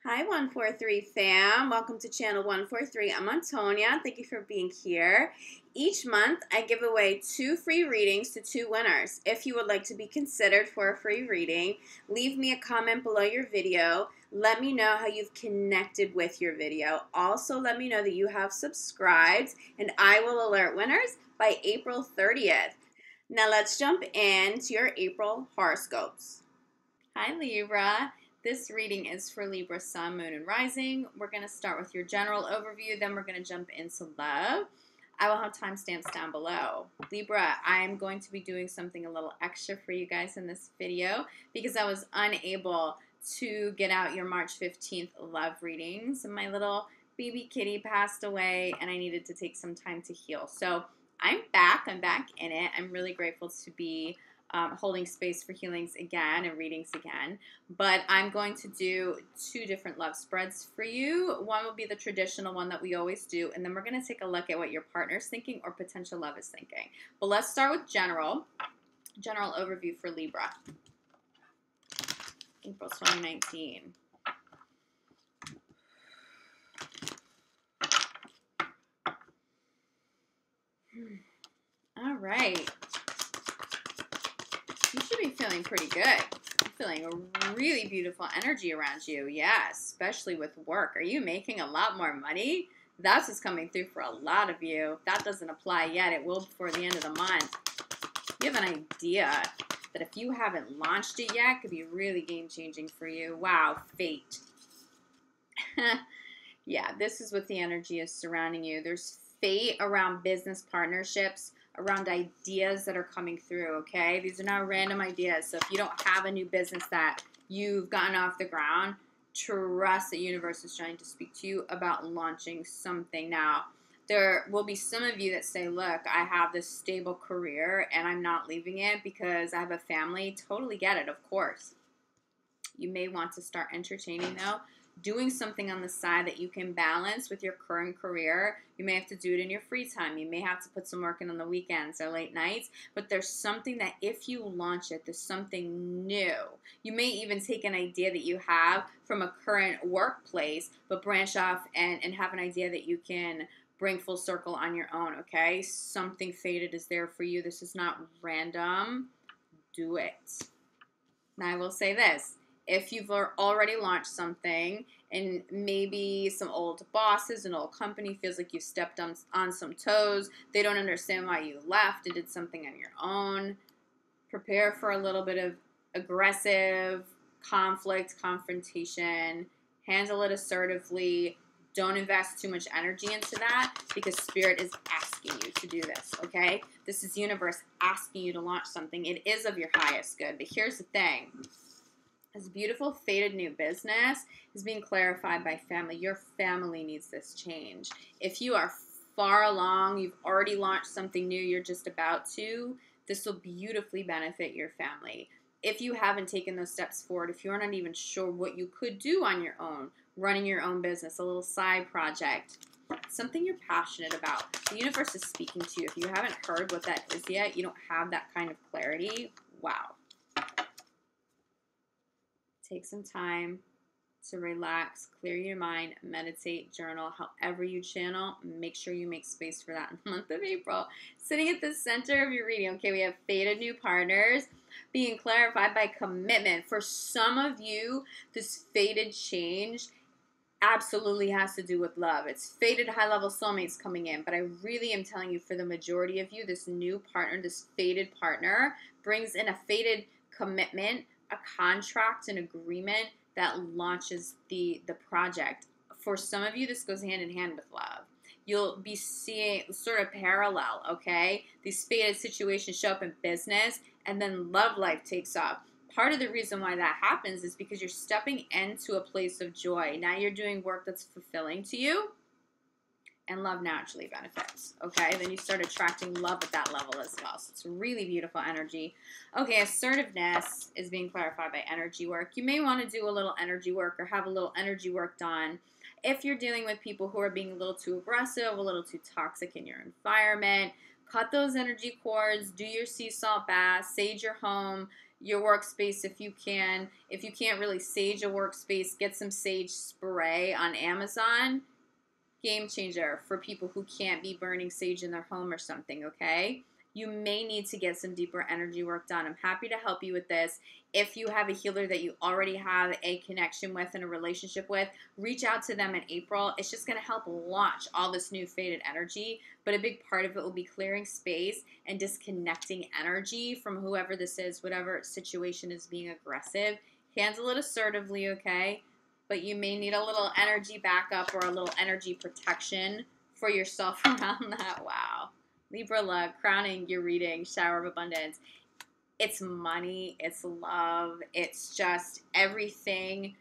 Hi 143 fam, welcome to channel 143. I'm Antonia. Thank you for being here. Each month I give away 2 free readings to 2 winners. If you would like to be considered for a free reading, leave me a comment below your video. Let me know how you've connected with your video. Also let me know that you have subscribed and I will alert winners by April 30th. Now let's jump into your April horoscopes. Hi Libra. This reading is for Libra, Sun, Moon, and Rising. We're going to start with your general overview, then we're going to jump into love. I will have timestamps down below. Libra, I'm going to be doing something a little extra for you guys in this video because I was unable to get out your March 15th love readings. My little baby kitty passed away and I needed to take some time to heal. So I'm back in it. I'm really grateful to be holding space for healings again and readings again. But I'm going to do 2 different love spreads for you. One will be the traditional one that we always do, and then we're going to take a look at what your partner's thinking or potential love is thinking. But let's start with general overview for Libra. April 2019. All right. You should be feeling pretty good. I'm feeling a really beautiful energy around you. Yeah, especially with work. Are you making a lot more money? That's what's coming through for a lot of you. That doesn't apply yet. It will before the end of the month. You have an idea that if you haven't launched it yet, it could be really game-changing for you. Wow, fate. Yeah, this is what the energy is surrounding you. There's fate around business partnerships, around ideas that are coming through, okay? These are not random ideas. So if you don't have a new business that you've gotten off the ground, trust the universe is trying to speak to you about launching something. Now, there will be some of you that say, look, I have this stable career and I'm not leaving it because I have a family. Totally get it, of course. You may want to start entertaining, though, doing something on the side that you can balance with your current career. You may have to do it in your free time. You may have to put some work in on the weekends or late nights, but there's something that if you launch it, there's something new. You may even take an idea that you have from a current workplace, but branch off and have an idea that you can bring full circle on your own, okay? Something fated is there for you. This is not random. Do it. Now, I will say this. If you've already launched something and maybe some old bosses, an old company feels like you stepped on some toes, they don't understand why you left and did something on your own, prepare for a little bit of aggressive conflict, confrontation, handle it assertively. Don't invest too much energy into that because Spirit is asking you to do this, okay? This is universe asking you to launch something. It is of your highest good, but here's the thing. This beautiful fated new business is being clarified by family. Your family needs this change. If you are far along, you've already launched something new, you're just about to, this will beautifully benefit your family. If you haven't taken those steps forward, if you're not even sure what you could do on your own, running your own business, a little side project, something you're passionate about, the universe is speaking to you. If you haven't heard what that is yet, you don't have that kind of clarity, wow. Take some time to relax, clear your mind, meditate, journal, however you channel. Make sure you make space for that in the month of April. Sitting at the center of your reading, okay, we have fated new partners being clarified by commitment. For some of you, this fated change absolutely has to do with love. It's fated high-level soulmates coming in, but I really am telling you, for the majority of you, this new partner, this fated partner, brings in a fated commitment, a contract, an agreement that launches the project. For some of you, this goes hand in hand with love. You'll be seeing sort of parallel, okay? These fated situations show up in business, and then love life takes off. Part of the reason why that happens is because you're stepping into a place of joy. Now you're doing work that's fulfilling to you, and love naturally benefits, okay? Then you start attracting love at that level as well. So it's really beautiful energy. Okay, assertiveness is being clarified by energy work. You may want to do a little energy work or have a little energy work done if you're dealing with people who are being a little too aggressive, a little too toxic in your environment. Cut those energy cords, do your sea salt bath, sage your home, your workspace if you can. If you can't really sage a workspace, get some sage spray on Amazon. Game changer for people who can't be burning sage in their home or something, okay? You may need to get some deeper energy work done. I'm happy to help you with this. If you have a healer that you already have a connection with and a relationship with, reach out to them in April. It's just going to help launch all this new faded energy, but a big part of it will be clearing space and disconnecting energy from whoever this is, whatever situation is being aggressive. Handle it assertively, okay? But you may need a little energy backup or a little energy protection for yourself around that. Wow. Libra love, crowning your reading, shower of abundance. It's money, it's love, it's just everything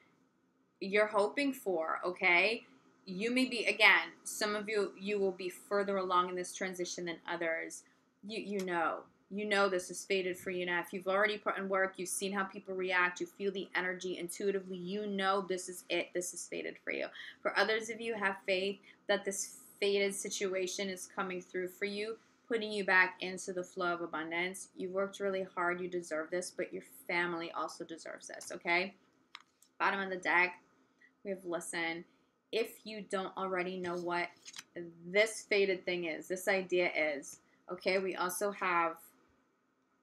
you're hoping for, okay? You may be, again, some of you will be further along in this transition than others. You know this is fated for you now. If you've already put in work, you've seen how people react, you feel the energy intuitively, you know this is it, this is fated for you. For others of you, have faith that this fated situation is coming through for you, putting you back into the flow of abundance. You've worked really hard, you deserve this, but your family also deserves this, okay? Bottom of the deck, we have listen. If you don't already know what this fated thing is, this idea is, okay, we also have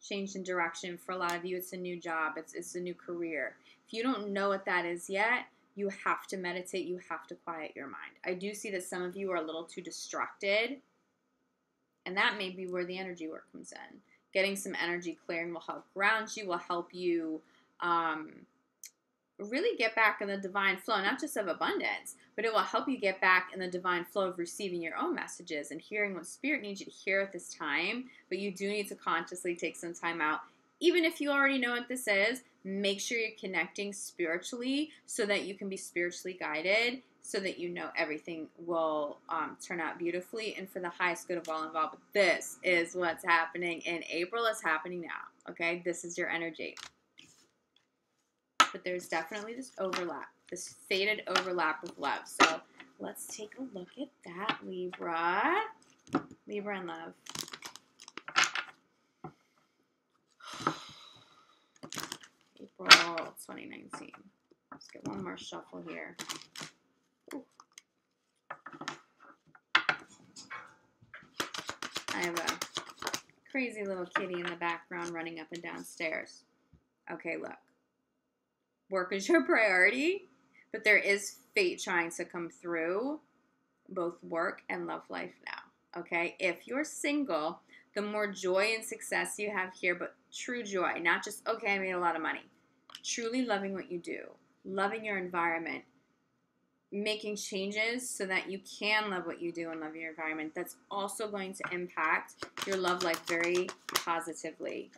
change in direction. For a lot of you, it's a new job, it's a new career. If you don't know what that is yet, you have to meditate, you have to quiet your mind. I do see that some of you are a little too distracted, and that may be where the energy work comes in. Getting some energy clearing will help ground you, will help you really get back in the divine flow, not just of abundance, but it will help you get back in the divine flow of receiving your own messages and hearing what spirit needs you to hear at this time. But you do need to consciously take some time out. Even if you already know what this is, make sure you're connecting spiritually so that you can be spiritually guided, so that you know everything will turn out beautifully and for the highest good of all involved. But this is what's happening in April. It's happening now, okay? This is your energy. But there's definitely this overlap, this faded overlap with love. So let's take a look at that, Libra. Libra and love. April 2019. Let's get one more shuffle here. Ooh. I have a crazy little kitty in the background running up and down stairs. Okay, look. Work is your priority, but there is fate trying to come through both work and love life now, okay? If you're single, the more joy and success you have here, but true joy, not just, okay, I made a lot of money. Truly loving what you do, loving your environment, making changes so that you can love what you do and love your environment. That's also going to impact your love life very positively.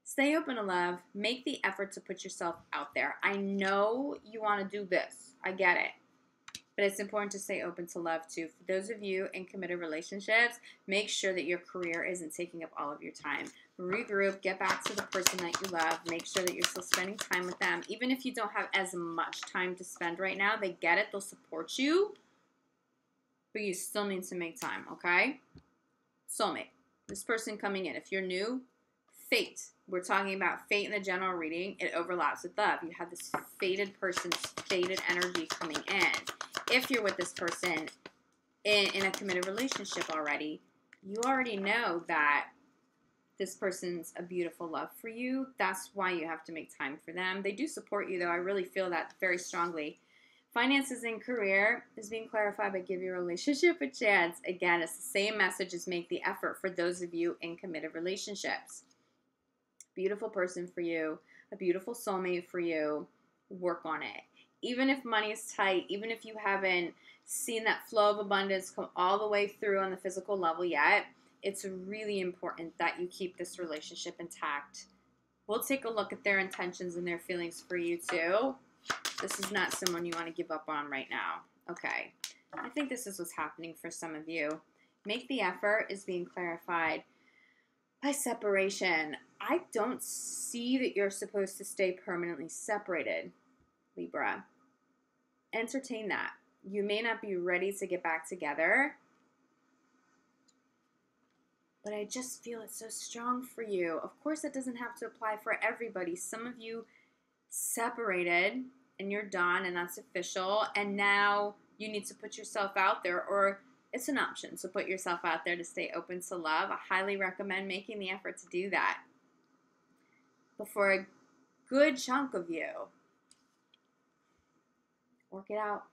Stay open to love. Make the effort to put yourself out there. I know you want to do this. I get it. But it's important to stay open to love too. For those of you in committed relationships, make sure that your career isn't taking up all of your time. Regroup, get back to the person that you love. Make sure that you're still spending time with them. Even if you don't have as much time to spend right now, they get it. They'll support you. But you still need to make time, okay? Soulmate. This person coming in. If you're new, fate. We're talking about fate in the general reading. It overlaps with love. You have this fated person's fated energy coming in. If you're with this person in a committed relationship already, you already know that this person's a beautiful love for you. That's why you have to make time for them. They do support you, though. I really feel that very strongly. Finances and career is being clarified, but give your relationship a chance. Again, it's the same message as make the effort for those of you in committed relationships. Beautiful person for you, a beautiful soulmate for you. Work on it. Even if money is tight, even if you haven't seen that flow of abundance come all the way through on the physical level yet, it's really important that you keep this relationship intact. We'll take a look at their intentions and their feelings for you too. This is not someone you want to give up on right now. Okay. I think this is what's happening for some of you. Make the effort is being clarified by separation. I don't see that you're supposed to stay permanently separated, Libra. Entertain that. You may not be ready to get back together, but I just feel it's so strong for you. Of course, it doesn't have to apply for everybody. Some of you separated and you're done and that's official, and now you need to put yourself out there, or it's an option to put yourself out there to stay open to love. I highly recommend making the effort to do that. But for a good chunk of you, work it out.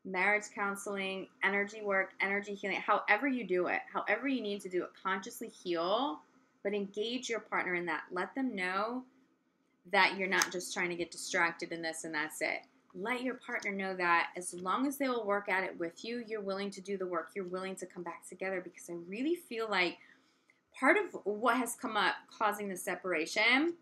Marriage counseling, energy work, energy healing, however you do it, however you need to do it, consciously heal, but engage your partner in that. Let them know that you're not just trying to get distracted in this and that's it. Let your partner know that as long as they will work at it with you, you're willing to do the work. You're willing to come back together, because I really feel like part of what has come up causing the separation,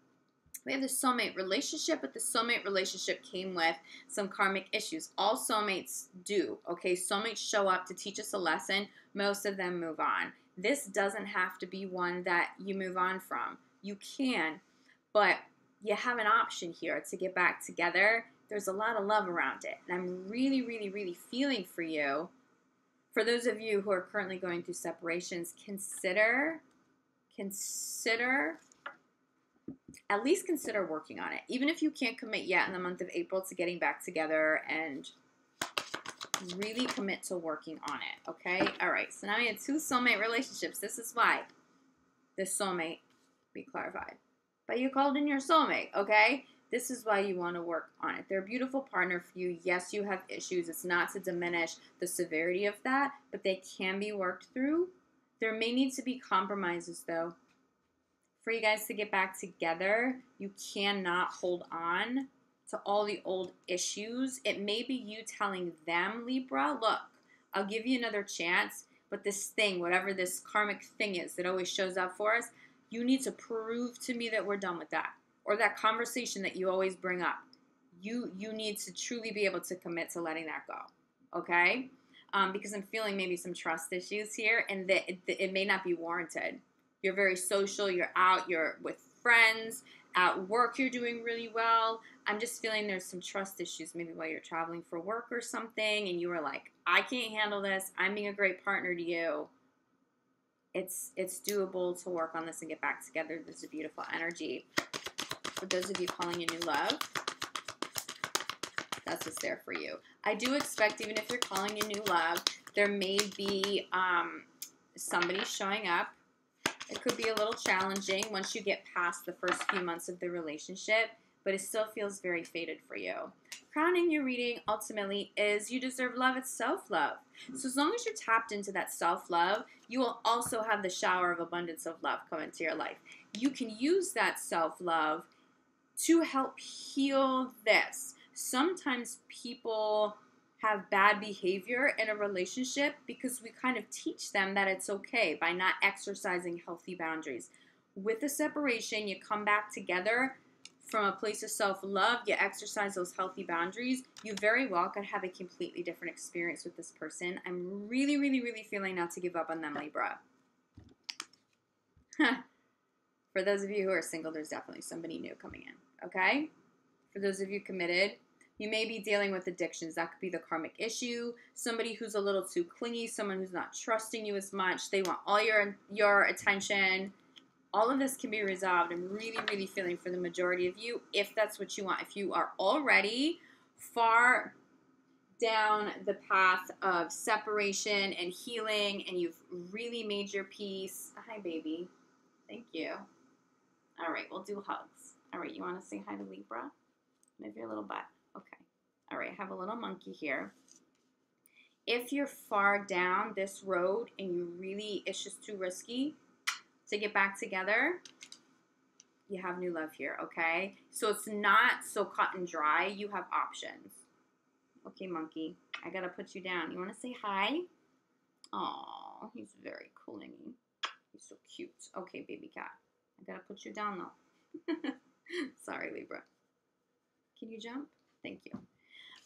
we have the soulmate relationship, but the soulmate relationship came with some karmic issues. All soulmates do, okay? Soulmates show up to teach us a lesson. Most of them move on. This doesn't have to be one that you move on from. You can, but you have an option here to get back together. There's a lot of love around it, and I'm really, really, really feeling for you. For those of you who are currently going through separations, consider, at least consider working on it. Even if you can't commit yet in the month of April to getting back together, and really commit to working on it, okay? All right, so now we have 2 soulmate relationships. This is why this soulmate, be clarified, but you called in your soulmate, okay? This is why you want to work on it. They're a beautiful partner for you. Yes, you have issues. It's not to diminish the severity of that, but they can be worked through. There may need to be compromises, though. For you guys to get back together, you cannot hold on to all the old issues. It may be you telling them, Libra, look, I'll give you another chance, but this thing, whatever this karmic thing is that always shows up for us, you need to prove to me that we're done with that. Or that conversation that you always bring up. You need to truly be able to commit to letting that go, okay? Because I'm feeling maybe some trust issues here, and that it may not be warranted. You're very social, you're out, you're with friends, at work you're doing really well. I'm just feeling there's some trust issues, maybe while you're traveling for work or something, and you were like, I can't handle this, I'm being a great partner to you. It's doable to work on this and get back together. There's a beautiful energy. For those of you calling in new love, that's what's there for you. I do expect, even if you're calling in new love, there may be somebody showing up. It could be a little challenging once you get past the first few months of the relationship, but it still feels very fated for you. Crowning your reading ultimately is you deserve love. It's self-love. So as long as you're tapped into that self-love, you will also have the shower of abundance of love come into your life. You can use that self-love to help heal this. Sometimes people have bad behavior in a relationship because we kind of teach them that it's okay by not exercising healthy boundaries. With a separation, you come back together from a place of self-love, you exercise those healthy boundaries, you very well could have a completely different experience with this person. I'm really, really, really feeling not to give up on them, Libra. For those of you who are single, there's definitely somebody new coming in, okay? For those of you committed, you may be dealing with addictions. That could be the karmic issue. Somebody who's a little too clingy, someone who's not trusting you as much. They want all your attention. All of this can be resolved. I'm really, really feeling for the majority of you, if that's what you want. If you are already far down the path of separation and healing, and you've really made your peace. Hi, baby. Thank you. All right, we'll do hugs. All right, you want to say hi to Libra? Move your little butt. Okay. All right, I have a little monkey here. If you're far down this road and you really, it's just too risky to get back together, you have new love here, okay? So it's not so cut and dry. You have options. Okay, monkey, I got to put you down. You want to say hi? Oh, he's very clingy. He's so cute. Okay, baby cat. I got to put you down, though. Sorry, Libra. Can you jump? Thank you.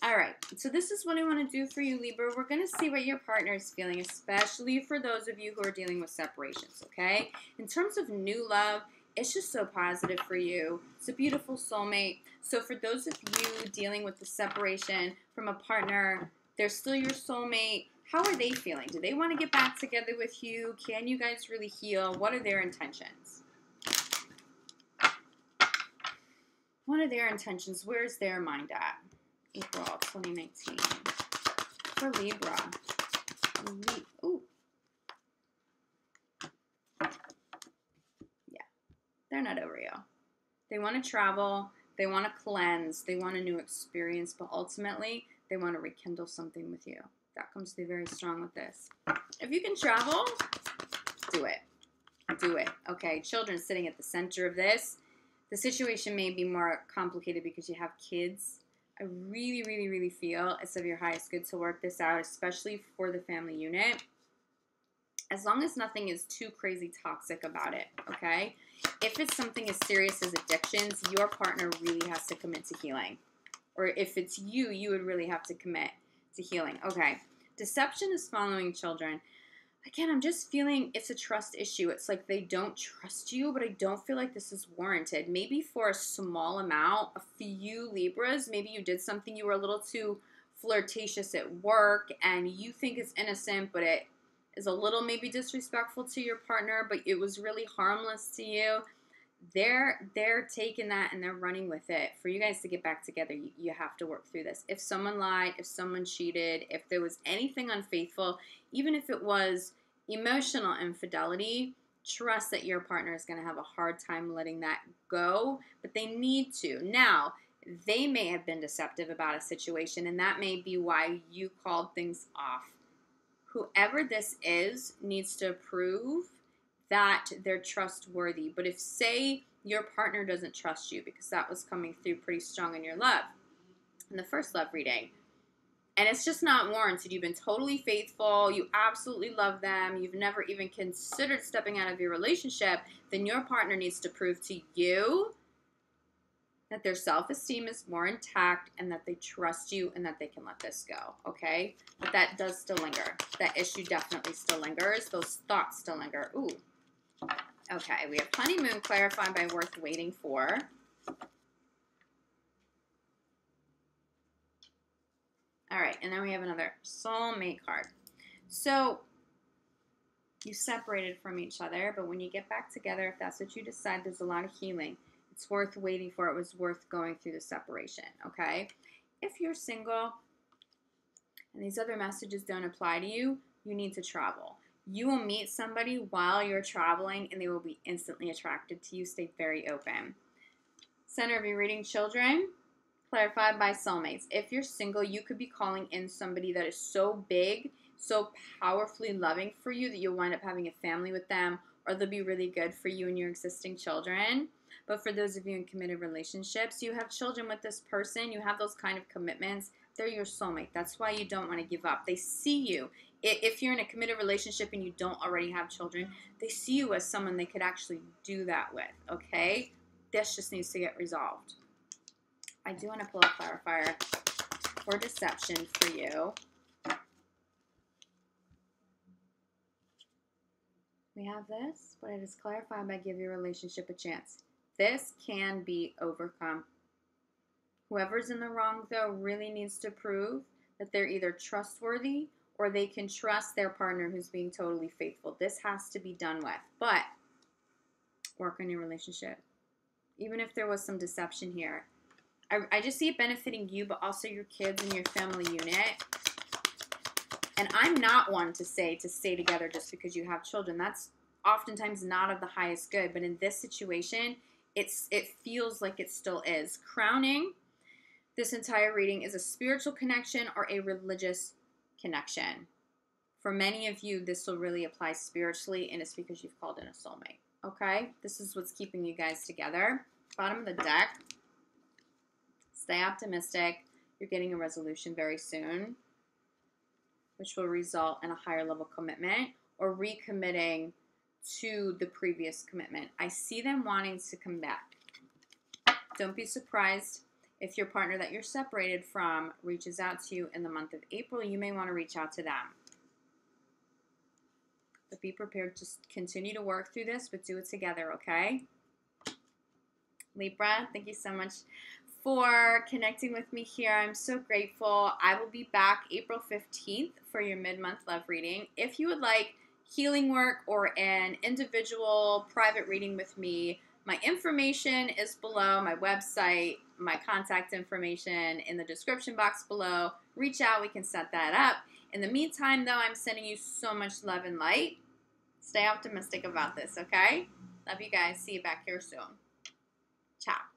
All right, so this is what I want to do for you, Libra. We're going to see what your partner is feeling, especially for those of you who are dealing with separations, okay? In terms of new love, it's just so positive for you. It's a beautiful soulmate. So for those of you dealing with the separation from a partner, they're still your soulmate. How are they feeling? Do they want to get back together with you? Can you guys really heal? What are their intentions? What are their intentions? Where's their mind at? April 2019. For Libra. Ooh. Yeah. They're not over you. They want to travel. They want to cleanse. They want a new experience. But ultimately, they want to rekindle something with you. That comes through very strong with this. If you can travel, do it. Do it. Okay. Children sitting at the center of this. The situation may be more complicated because you have kids. I really, really, really feel it's of your highest good to work this out, especially for the family unit. As long as nothing is too crazy toxic about it, okay? If it's something as serious as addictions, your partner really has to commit to healing. Or if it's you, you would really have to commit to healing. Okay. Deception is following children. Again, I'm just feeling it's a trust issue. It's like they don't trust you, but I don't feel like this is warranted. Maybe for a small amount, a few Libras, maybe you did something, you were a little too flirtatious at work, and you think it's innocent, but it is a little maybe disrespectful to your partner, but it was really harmless to you. They're taking that and they're running with it. For you guys to get back together, you have to work through this. If someone lied, if someone cheated, if there was anything unfaithful, even if it was emotional infidelity, trust that your partner is going to have a hard time letting that go, but they need to. Now, they may have been deceptive about a situation, and that may be why you called things off. Whoever this is needs to prove that they're trustworthy. But if, say, your partner doesn't trust you, because that was coming through pretty strong in your love, in the first love reading, and it's just not warranted, you've been totally faithful, you absolutely love them, you've never even considered stepping out of your relationship, then your partner needs to prove to you that their self-esteem is more intact and that they trust you and that they can let this go, okay? But that does still linger. That issue definitely still lingers. Those thoughts still linger. Ooh. Okay, we have honeymoon clarified by worth waiting for. All right, and then we have another soulmate card. So you separated from each other, but when you get back together, if that's what you decide, there's a lot of healing. It's worth waiting for. It was worth going through the separation, okay? If you're single and these other messages don't apply to you, you need to travel. You will meet somebody while you're traveling, and they will be instantly attracted to you. Stay very open. Center of your reading, children, clarified by soulmates. If you're single, you could be calling in somebody that is so big, so powerfully loving for you that you'll wind up having a family with them, or they'll be really good for you and your existing children. But for those of you in committed relationships, you have children with this person, you have those kind of commitments, they're your soulmate. That's why you don't want to give up. They see you. If you're in a committed relationship and you don't already have children, they see you as someone they could actually do that with, okay? This just needs to get resolved. I do want to pull a clarifier for deception for you. We have this, but it is clarified by give your relationship a chance. This can be overcome. Whoever's in the wrong, though, really needs to prove that they're either trustworthy or they can trust their partner who's being totally faithful. This has to be done with. But work on your relationship. Even if there was some deception here. I just see it benefiting you, but also your kids and your family unit. And I'm not one to say to stay together just because you have children. That's oftentimes not of the highest good. But in this situation, it feels like it still is. Crowning this entire reading is a spiritual connection or a religious connection. For many of you, this will really apply spiritually, and it's because you've called in a soulmate. Okay? This is what's keeping you guys together. Bottom of the deck. Stay optimistic. You're getting a resolution very soon, which will result in a higher level commitment or recommitting to the previous commitment. I see them wanting to come back. Don't be surprised if your partner that you're separated from reaches out to you in the month of April. You may want to reach out to them. But be prepared to continue to work through this, but do it together, okay? Libra, thank you so much for connecting with me here. I'm so grateful. I will be back April 15th for your mid-month love reading. If you would like healing work or an individual private reading with me, my information is below, my website, my contact information in the description box below. Reach out, we can set that up. In the meantime, though, I'm sending you so much love and light. Stay optimistic about this, okay? Love you guys. See you back here soon. Ciao.